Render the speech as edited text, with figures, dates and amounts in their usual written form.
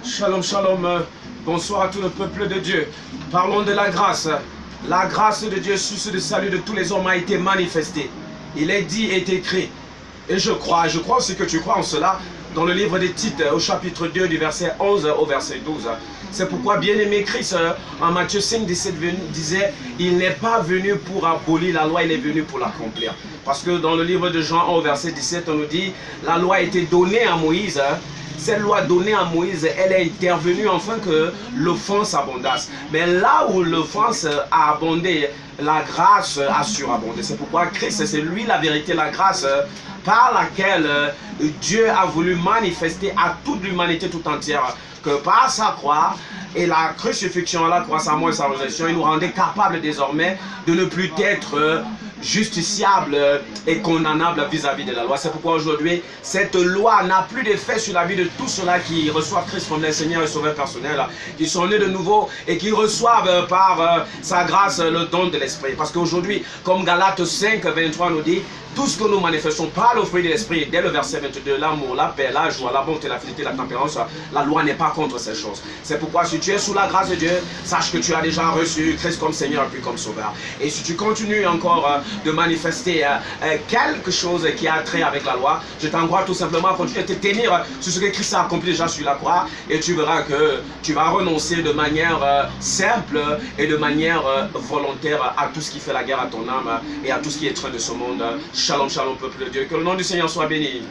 Shalom, shalom. Bonsoir à tout le peuple de Dieu. Parlons de la grâce. La grâce de Dieu, source de salut de tous les hommes, a été manifestée. Il est dit et écrit. Et je crois aussi que tu crois en cela, dans le livre des Tites, au chapitre 2, du verset 11 au verset 12. C'est pourquoi, bien-aimé Christ, en Matthieu 5, 17, disait, il n'est pas venu pour abolir la loi, il est venu pour l'accomplir. Parce que dans le livre de Jean, au verset 17, on nous dit, la loi a été donnée à Moïse. Cette loi donnée à Moïse, elle est intervenue afin que l'offense abondasse. Mais là où l'offense a abondé, la grâce a surabondé. C'est pourquoi Christ, c'est lui la vérité, la grâce par laquelle Dieu a voulu manifester à toute l'humanité tout entière que par sa croix et la crucifixion à la croix, sa mort et sa résurrection, il nous rendait capables désormais de ne plus être justiciable et condamnable vis-à-vis de la loi. C'est pourquoi aujourd'hui, cette loi n'a plus d'effet sur la vie de tous ceux-là qui reçoivent Christ comme leur Seigneur et Sauveur personnel, qui sont nés de nouveau et qui reçoivent par sa grâce le don de l'Esprit. Parce qu'aujourd'hui, comme Galates 5, 23 nous dit, tout ce que nous manifestons par le fruit de l'Esprit, dès le verset 22, l'amour, la paix, la joie, la bonté, la fidélité, la tempérance, la loi n'est pas contre ces choses. C'est pourquoi si tu es sous la grâce de Dieu, sache que tu as déjà reçu Christ comme Seigneur et puis comme Sauveur. Et si tu continues encore de manifester quelque chose qui a trait avec la loi, je t'encourage tout simplement à continuer de te tenir sur ce que Christ a accompli déjà sur la croix, et tu verras que tu vas renoncer de manière simple et de manière volontaire à tout ce qui fait la guerre à ton âme et à tout ce qui est train de ce monde. Shalom, shalom, peuple de Dieu. Que le nom du Seigneur soit béni.